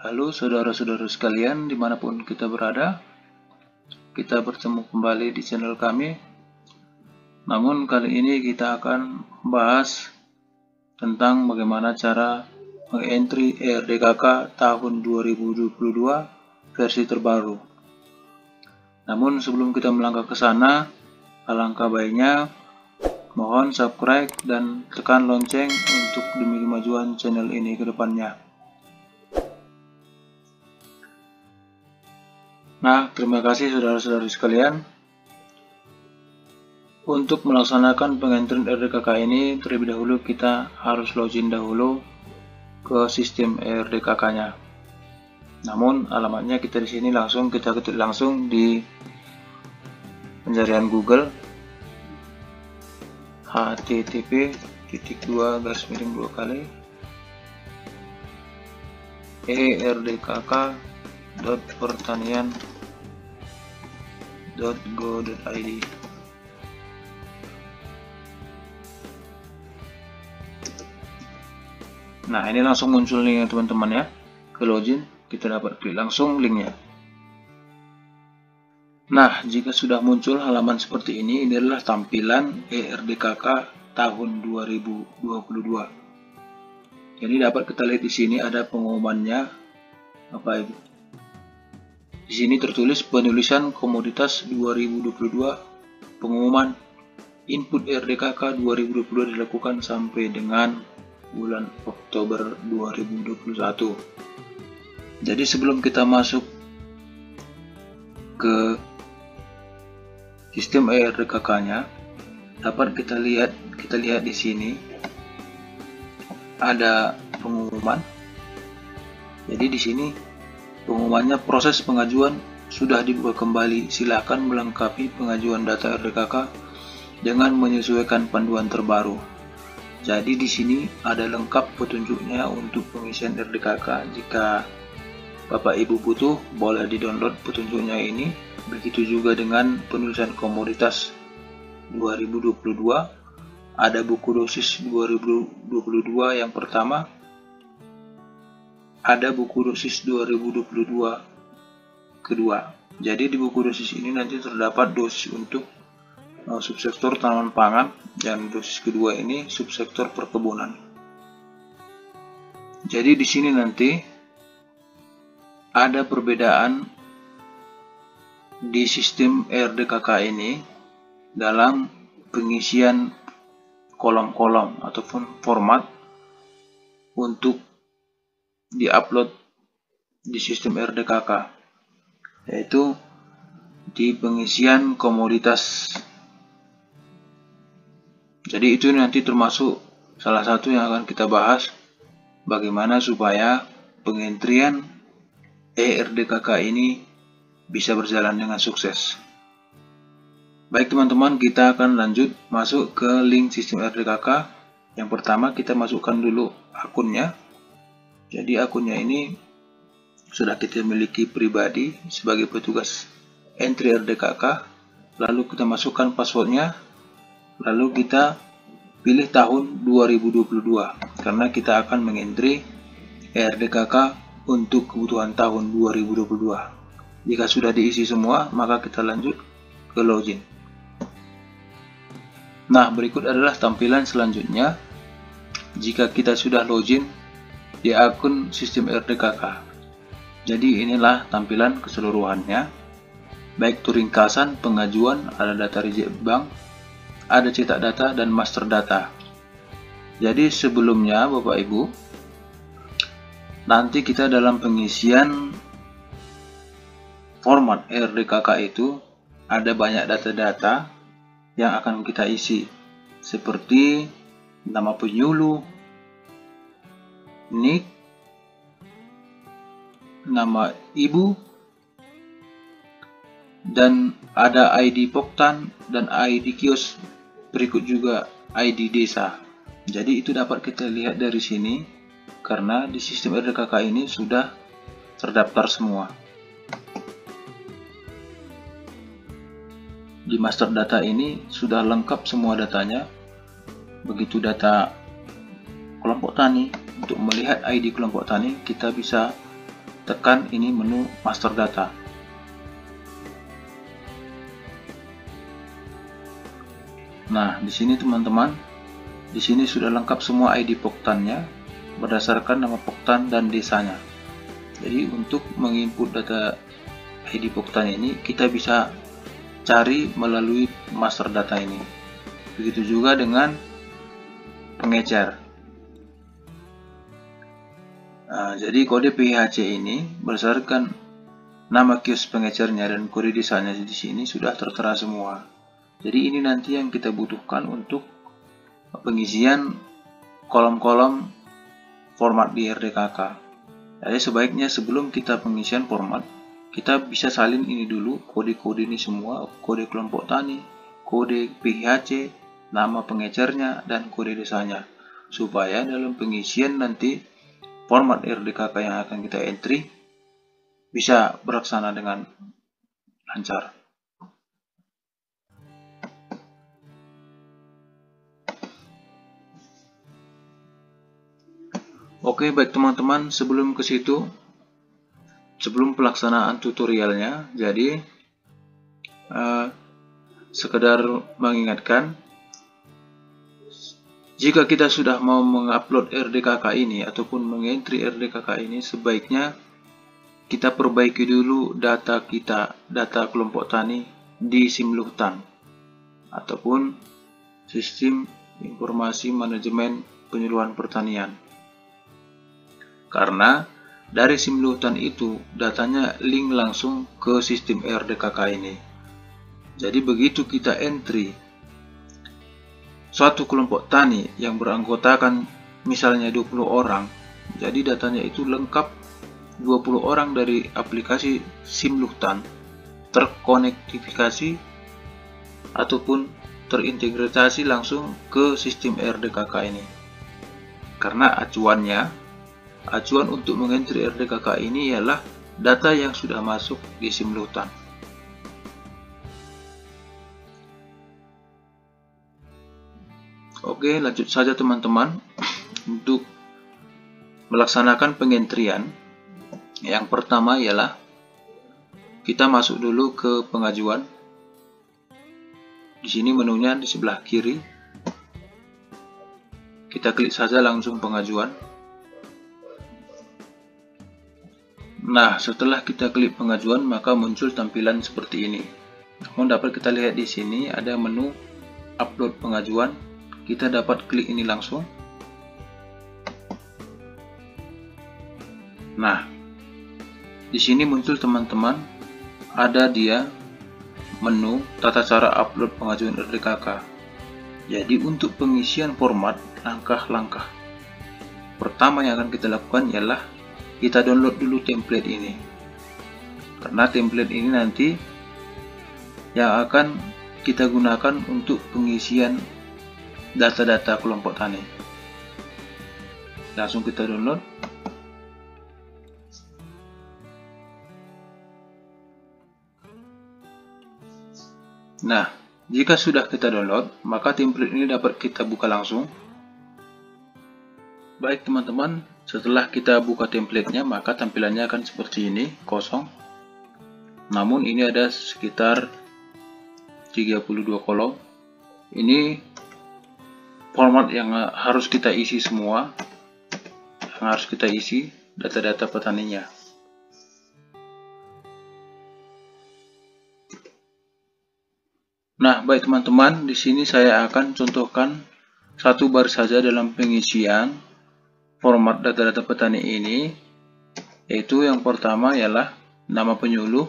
Halo saudara-saudara sekalian, dimanapun kita berada, kita bertemu kembali di channel kami. Namun kali ini kita akan membahas tentang bagaimana cara mengentry ERDKK tahun 2022 versi terbaru. Namun sebelum kita melangkah ke sana, alangkah baiknya mohon subscribe dan tekan lonceng untuk demi kemajuan channel ini ke depannya. Nah, terima kasih saudara-saudari sekalian. Untuk melaksanakan pengentryan ERDKK ini, terlebih dahulu kita harus login dahulu ke sistem ERDKK-nya. Namun alamatnya kita di sini kita ketik langsung di pencarian Google http://erdkk.pertanian.go.id. Nah, ini langsung muncul linknya teman-teman ya. Ke login, kita dapat klik langsung linknya. Nah, jika sudah muncul halaman seperti ini adalah tampilan ERDKK tahun 2022. Jadi dapat kita lihat di sini ada pengumumannya. Apa itu? Di sini tertulis penulisan komoditas 2022, pengumuman input ERDKK 2022 dilakukan sampai dengan bulan Oktober 2021. Jadi sebelum kita masuk ke sistem ERDKK-nya, dapat kita lihat di sini ada pengumuman. Jadi di sini pengumumannya, proses pengajuan sudah dibuka kembali. Silakan melengkapi pengajuan data ERDKK dengan menyesuaikan panduan terbaru. Jadi di sini ada lengkap petunjuknya untuk pengisian ERDKK. Jika Bapak Ibu butuh, boleh di-download petunjuknya ini. Begitu juga dengan penulisan komoditas 2022. Ada buku dosis 2022 yang pertama. Ada buku dosis 2022 kedua. Jadi di buku dosis ini nanti terdapat dosis untuk subsektor tanaman pangan, dan dosis kedua ini subsektor perkebunan. Jadi di sini nanti ada perbedaan di sistem ERDKK ini dalam pengisian kolom-kolom ataupun format untuk diupload di sistem ERDKK, yaitu di pengisian komoditas. Jadi itu nanti termasuk salah satu yang akan kita bahas, bagaimana supaya pengentrian ERDKK ini bisa berjalan dengan sukses. Baik teman-teman, kita akan lanjut masuk ke link sistem ERDKK. Yang pertama kita masukkan dulu akunnya. Jadi akunnya ini sudah kita miliki pribadi sebagai petugas entry ERDKK. Lalu kita masukkan passwordnya. Lalu kita pilih tahun 2022 karena kita akan mengentry ERDKK untuk kebutuhan tahun 2022. Jika sudah diisi semua, maka kita lanjut ke login. Nah, berikut adalah tampilan selanjutnya jika kita sudah login di akun sistem ERDKK. Jadi inilah tampilan keseluruhannya. Baik itu ringkasan pengajuan, ada data reject bank, ada cetak data dan master data. Jadi sebelumnya Bapak Ibu, nanti kita dalam pengisian format ERDKK itu ada banyak data-data yang akan kita isi, seperti nama penyuluh, NIK, nama ibu, dan ada ID Poktan dan ID kios, berikut juga ID desa. Jadi itu dapat kita lihat dari sini karena di sistem ERDKK ini sudah terdaftar semua. Di master data ini sudah lengkap semua datanya. Begitu data kelompok tani, untuk melihat ID kelompok tani kita bisa tekan ini menu master data. Nah, di sini teman-teman, di sini sudah lengkap semua ID Poktannya berdasarkan nama Poktan dan desanya. Jadi untuk menginput data ID Poktan ini kita bisa cari melalui master data ini. Begitu juga dengan pengecer. Nah, jadi kode PHC ini berdasarkan nama kios pengecernya dan kode desanya di sini sudah tertera semua. Jadi ini nanti yang kita butuhkan untuk pengisian kolom-kolom format di RDKK. Jadi sebaiknya sebelum kita pengisian format, kita bisa salin ini dulu, kode-kode ini semua, kode kelompok tani, kode PHC, nama pengecernya, dan kode desanya. Supaya dalam pengisian nanti format RDKK yang akan kita entry bisa berlaksana dengan lancar. Oke, baik teman-teman, sebelum ke situ, sebelum pelaksanaan tutorialnya, jadi sekedar mengingatkan, jika kita sudah mau mengupload RDKK ini ataupun mengentry RDKK ini, sebaiknya kita perbaiki dulu data kita, data kelompok tani di Simluhtan ataupun sistem informasi manajemen penyuluhan pertanian. Karena dari Simluhtan itu datanya link langsung ke sistem RDKK ini. Jadi begitu kita entry suatu kelompok tani yang beranggotakan misalnya 20 orang, jadi datanya itu lengkap 20 orang dari aplikasi Simluhtan terkonektifikasi ataupun terintegrasi langsung ke sistem RDKK ini. Karena acuan untuk mengentry RDKK ini ialah data yang sudah masuk di Simluhtan. Oke, lanjut saja teman-teman. Untuk melaksanakan pengentrian, yang pertama ialah kita masuk dulu ke pengajuan. Di sini menunya di sebelah kiri. Kita klik saja langsung pengajuan. Nah, setelah kita klik pengajuan, maka muncul tampilan seperti ini. Namun dapat kita lihat di sini ada menu upload pengajuan. Kita dapat klik ini langsung. Nah, di sini muncul teman-teman, ada dia menu tata cara upload pengajuan RDKK. Jadi untuk pengisian format, langkah-langkah pertama yang akan kita lakukan ialah kita download dulu template ini, karena template ini nanti yang akan kita gunakan untuk pengisian data-data kelompok tani. Langsung kita download. Nah, jika sudah kita download, maka template ini dapat kita buka langsung. Baik teman-teman, setelah kita buka templatenya, maka tampilannya akan seperti ini, kosong. Namun ini ada sekitar 32 kolom. Ini format yang harus kita isi semua, yang harus kita isi data-data petaninya. Nah, baik teman-teman, di sini saya akan contohkan satu baris saja dalam pengisian format data-data petani ini, yaitu yang pertama ialah nama penyuluh,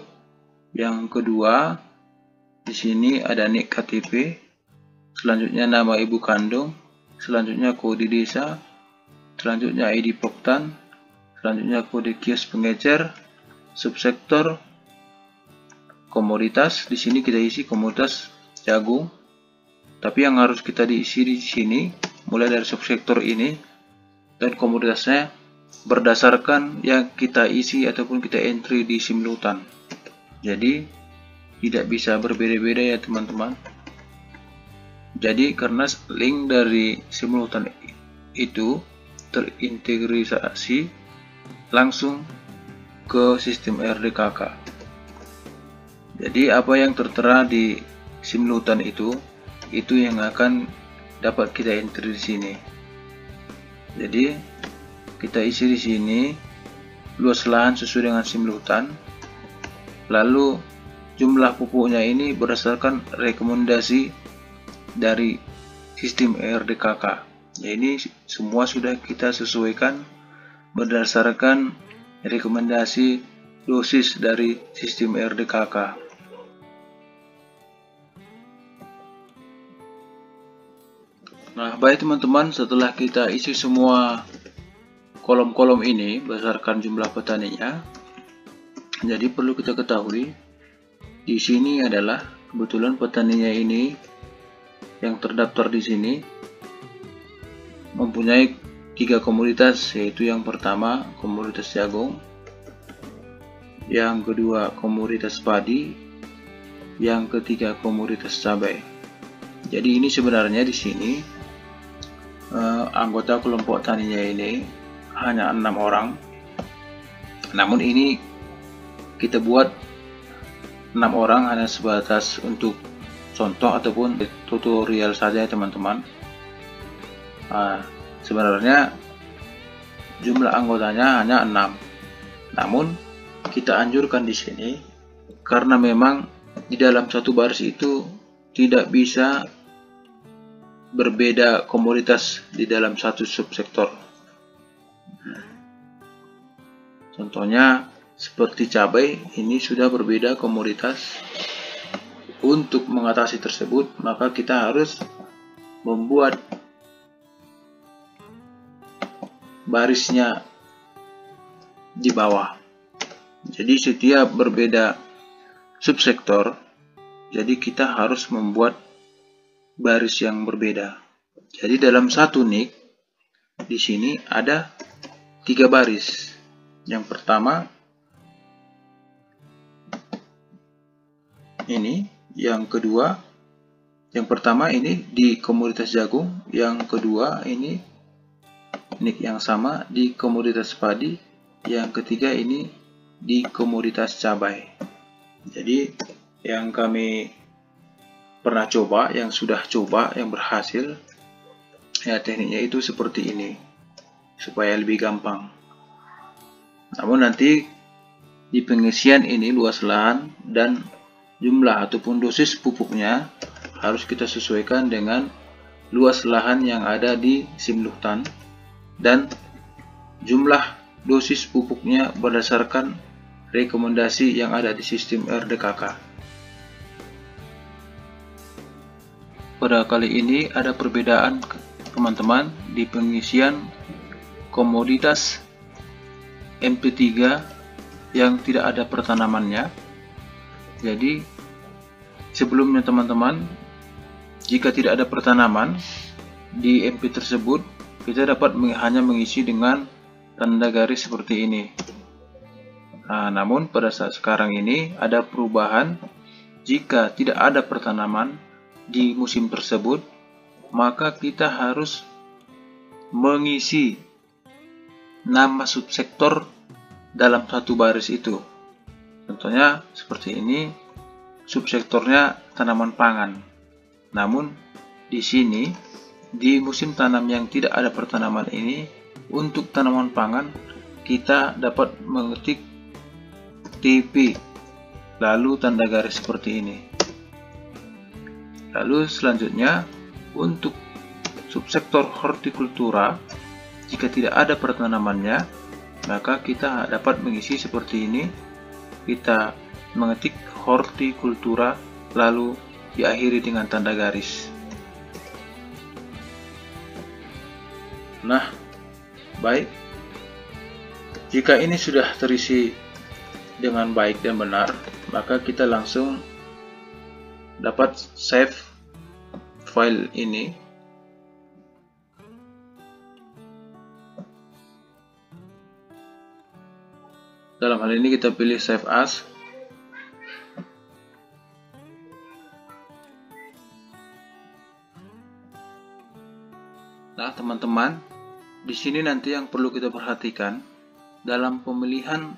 yang kedua di sini ada NIK KTP, selanjutnya nama ibu kandung, selanjutnya kode desa, selanjutnya ID Poktan, selanjutnya kode kios pengecer, subsektor, komoditas. Di sini kita isi komoditas jagung, tapi yang harus kita diisi di sini mulai dari subsektor ini dan komoditasnya berdasarkan yang kita isi ataupun kita entry di Simluhtan. Jadi tidak bisa berbeda-beda ya teman-teman. Jadi karena link dari Simluhtan itu terintegrasi langsung ke sistem RDKK. Jadi apa yang tertera di simultan itu yang akan dapat kita enter di sini. Jadi kita isi di sini luas lahan sesuai dengan simultan. Lalu jumlah pupuknya ini berdasarkan rekomendasi dari sistem RDKK. Ya, ini semua sudah kita sesuaikan berdasarkan rekomendasi dosis dari sistem RDKK. Nah, baik teman-teman, setelah kita isi semua kolom-kolom ini berdasarkan jumlah petaninya, jadi perlu kita ketahui di sini adalah kebetulan petaninya ini yang terdaftar di sini mempunyai 3 komoditas, yaitu yang pertama komoditas jagung, yang kedua komoditas padi, yang ketiga komoditas cabai. Jadi ini sebenarnya di sini anggota kelompok taninya ini hanya 6 orang. Namun ini kita buat 6 orang hanya sebatas untuk contoh ataupun tutorial saja ya teman-teman. Sebenarnya jumlah anggotanya hanya 6. Namun kita anjurkan di sini karena memang di dalam satu baris itu tidak bisa berbeda komoditas di dalam satu subsektor. Contohnya seperti cabai, ini sudah berbeda komoditas. Untuk mengatasi tersebut, maka kita harus membuat barisnya di bawah. Jadi setiap berbeda subsektor, jadi kita harus membuat baris yang berbeda. Jadi dalam satu nik di sini ada 3 baris. Yang pertama ini, yang kedua, yang pertama ini di komoditas jagung, yang kedua ini nik yang sama di komoditas padi, yang ketiga ini di komoditas cabai. Jadi yang kami pernah coba, yang sudah coba, yang berhasil, ya tekniknya itu seperti ini supaya lebih gampang. Namun nanti di pengisian ini luas lahan dan jumlah ataupun dosis pupuknya harus kita sesuaikan dengan luas lahan yang ada di simultan dan jumlah dosis pupuknya berdasarkan rekomendasi yang ada di sistem RDKK. Pada kali ini ada perbedaan teman-teman di pengisian komoditas MP3 yang tidak ada pertanamannya. Jadi sebelumnya teman-teman, jika tidak ada pertanaman di MP tersebut, kita dapat hanya mengisi dengan tanda garis seperti ini. Namun pada saat sekarang ini ada perubahan. Jika tidak ada pertanaman di musim tersebut, maka kita harus mengisi nama subsektor dalam satu baris itu. Contohnya seperti ini, subsektornya tanaman pangan. Namun di sini di musim tanam yang tidak ada pertanaman ini, untuk tanaman pangan kita dapat mengetik TP lalu tanda garis seperti ini. Lalu selanjutnya untuk subsektor hortikultura, jika tidak ada pertanamannya, maka kita dapat mengisi seperti ini. Kita mengetik hortikultura lalu diakhiri dengan tanda garis. Nah, baik. Jika ini sudah terisi dengan baik dan benar, maka kita langsung dapat save file ini. Dalam hal ini kita pilih save as. Nah, teman-teman, di sini nanti yang perlu kita perhatikan dalam pemilihan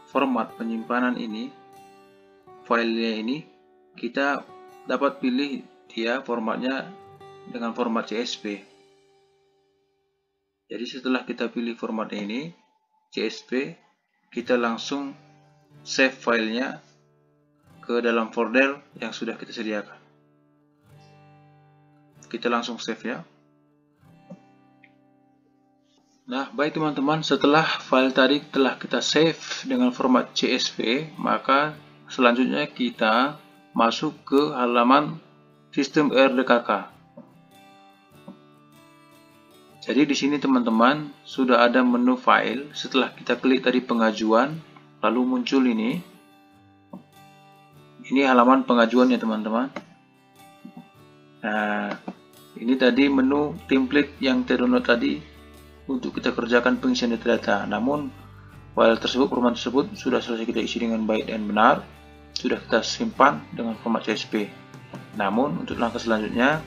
format penyimpanan ini, filenya ini, kita dapat pilih dia formatnya dengan format CSV. Jadi setelah kita pilih format ini, CSV, kita langsung save filenya ke dalam folder yang sudah kita sediakan. Kita langsung save ya. Nah, baik teman-teman, setelah file tadi telah kita save dengan format CSV, maka selanjutnya kita masuk ke halaman sistem ERDKK. Jadi di sini teman-teman sudah ada menu file. Setelah kita klik tadi pengajuan, lalu muncul ini. Ini halaman pengajuan ya teman-teman. Nah, ini tadi menu template yang terdownload tadi untuk kita kerjakan pengisian data. Namun file tersebut, format tersebut sudah selesai kita isi dengan baik dan benar. Sudah kita simpan dengan format CSV. Namun untuk langkah selanjutnya,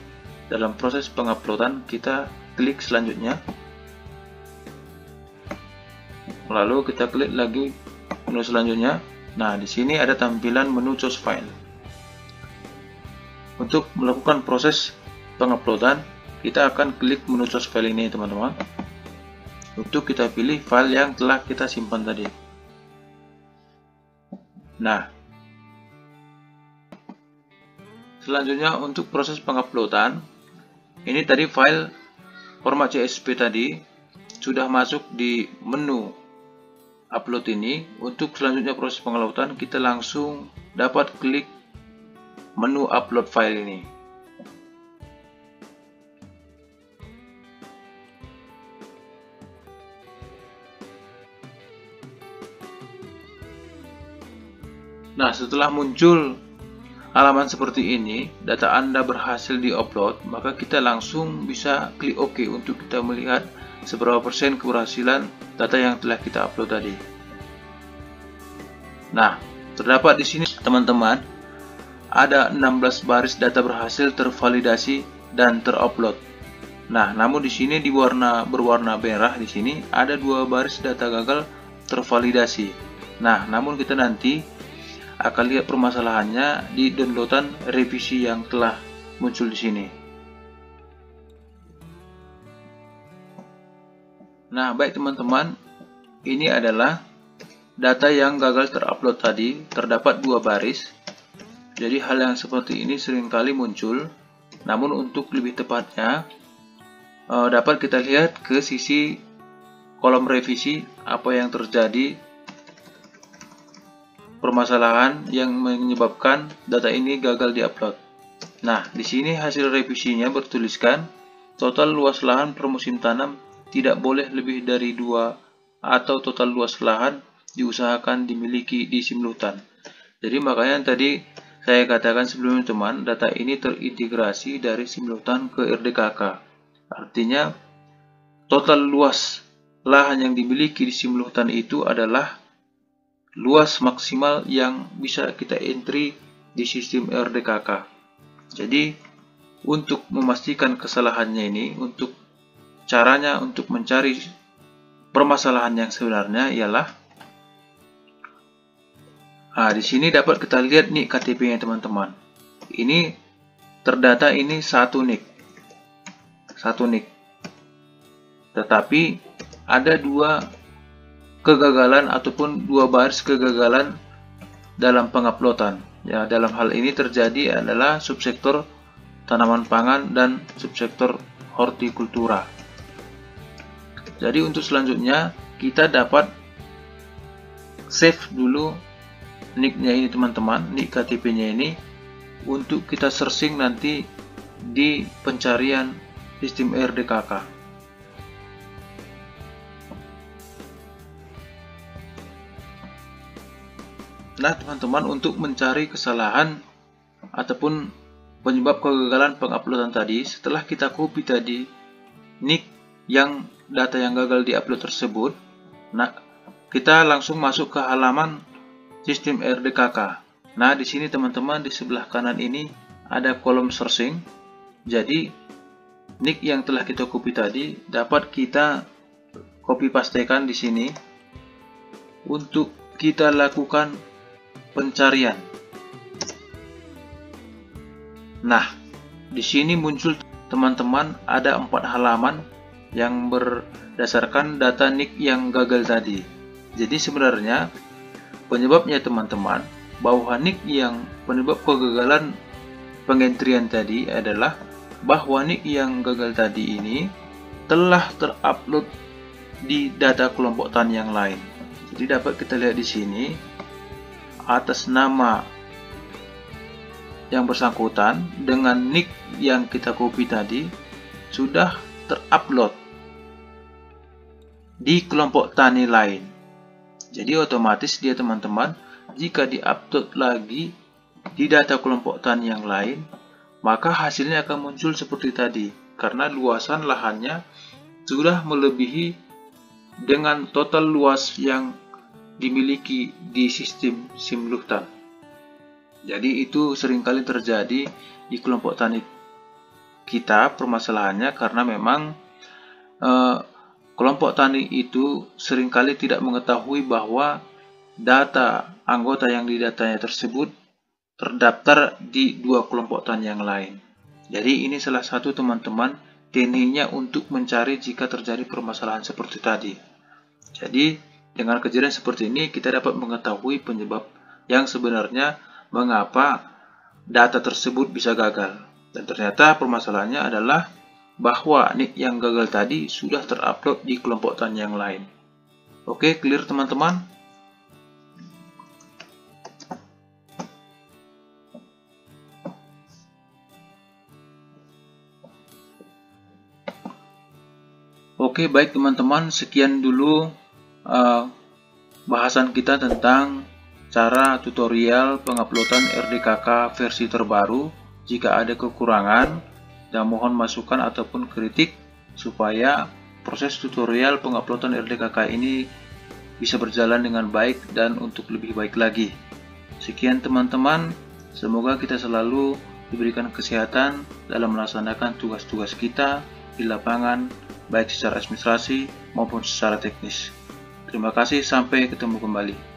dalam proses penguploadan kita klik selanjutnya, lalu kita klik lagi menu selanjutnya. Nah, di sini ada tampilan menu choose file. Untuk melakukan proses penguploadan, kita akan klik menu choose file ini teman-teman. Untuk kita pilih file yang telah kita simpan tadi. Nah, selanjutnya untuk proses penguploadan, ini tadi file format CSV tadi sudah masuk di menu upload ini. Untuk selanjutnya proses penguploadan, kita langsung dapat klik menu upload file ini. Nah, setelah muncul halaman seperti ini, data Anda berhasil diupload, maka kita langsung bisa klik OK untuk kita melihat seberapa persen keberhasilan data yang telah kita upload tadi. Nah, terdapat di sini teman-teman ada 16 baris data berhasil tervalidasi dan terupload. Nah, namun di sini berwarna merah di sini ada 2 baris data gagal tervalidasi. Nah, namun kita nanti akan lihat permasalahannya di downloadan revisi yang telah muncul di sini. Nah, baik teman-teman, ini adalah data yang gagal terupload tadi. Terdapat 2 baris. Jadi hal yang seperti ini seringkali muncul. Namun untuk lebih tepatnya, dapat kita lihat ke sisi kolom revisi apa yang terjadi, permasalahan yang menyebabkan data ini gagal diupload. Nah, di sini hasil revisinya bertuliskan total luas lahan per musim tanam tidak boleh lebih dari 2 atau total luas lahan diusahakan dimiliki di simultan. Jadi makanya tadi saya katakan sebelumnya teman, data ini terintegrasi dari simultan ke ERDKK. Artinya total luas lahan yang dimiliki di simultan itu adalah luas maksimal yang bisa kita entry di sistem ERDKK. Jadi untuk memastikan kesalahannya ini, untuk caranya untuk mencari permasalahan yang sebenarnya ialah, di sini dapat kita lihat nik KTP-nya teman-teman. Ini terdata ini satu nik. Tetapi ada 2 kegagalan ataupun 2 baris kegagalan dalam penguploadan. Ya, dalam hal ini terjadi adalah subsektor tanaman pangan dan subsektor hortikultura. Jadi untuk selanjutnya kita dapat save dulu nicknya ini teman-teman, nick KTP-nya ini, untuk kita searching nanti di pencarian sistem ERDKK. Nah teman-teman, untuk mencari kesalahan ataupun penyebab kegagalan penguploadan tadi, setelah kita copy tadi nick yang data yang gagal diupload tersebut, nah kita langsung masuk ke halaman sistem ERDKK. Nah di sini teman-teman, di sebelah kanan ini ada kolom searching. Jadi nick yang telah kita copy tadi dapat kita copy pastekan di sini untuk kita lakukan pencarian. Nah, di sini muncul teman-teman ada 4 halaman yang berdasarkan data NIK yang gagal tadi. Jadi sebenarnya penyebabnya teman-teman, bahwa NIK yang penyebab kegagalan pengentrian tadi adalah bahwa NIK yang gagal tadi ini telah terupload di data kelompok tani yang lain. Jadi dapat kita lihat di sini atas nama yang bersangkutan dengan NIK yang kita copy tadi sudah terupload di kelompok tani lain. Jadi otomatis dia teman-teman, jika diupload lagi di data kelompok tani yang lain, maka hasilnya akan muncul seperti tadi, karena luasan lahannya sudah melebihi dengan total luas yang dimiliki di sistem simultan. Jadi itu seringkali terjadi di kelompok tani kita permasalahannya, karena memang kelompok tani itu seringkali tidak mengetahui bahwa data anggota yang didatanya tersebut terdaftar di 2 kelompok tani yang lain. Jadi ini salah satu teman-teman tekniknya untuk mencari jika terjadi permasalahan seperti tadi. Jadi dengan kejadian seperti ini kita dapat mengetahui penyebab yang sebenarnya mengapa data tersebut bisa gagal. Dan ternyata permasalahannya adalah bahwa NIK yang gagal tadi sudah terupload di kelompok tani yang lain. Oke, clear teman-teman? Oke, baik teman-teman, sekian dulu bahasan kita tentang cara tutorial penguploadan RDKK versi terbaru. Jika ada kekurangan, dan mohon masukan ataupun kritik supaya proses tutorial penguploadan RDKK ini bisa berjalan dengan baik dan untuk lebih baik lagi. Sekian teman-teman, semoga kita selalu diberikan kesehatan dalam melaksanakan tugas-tugas kita di lapangan, baik secara administrasi maupun secara teknis. Terima kasih, sampai ketemu kembali.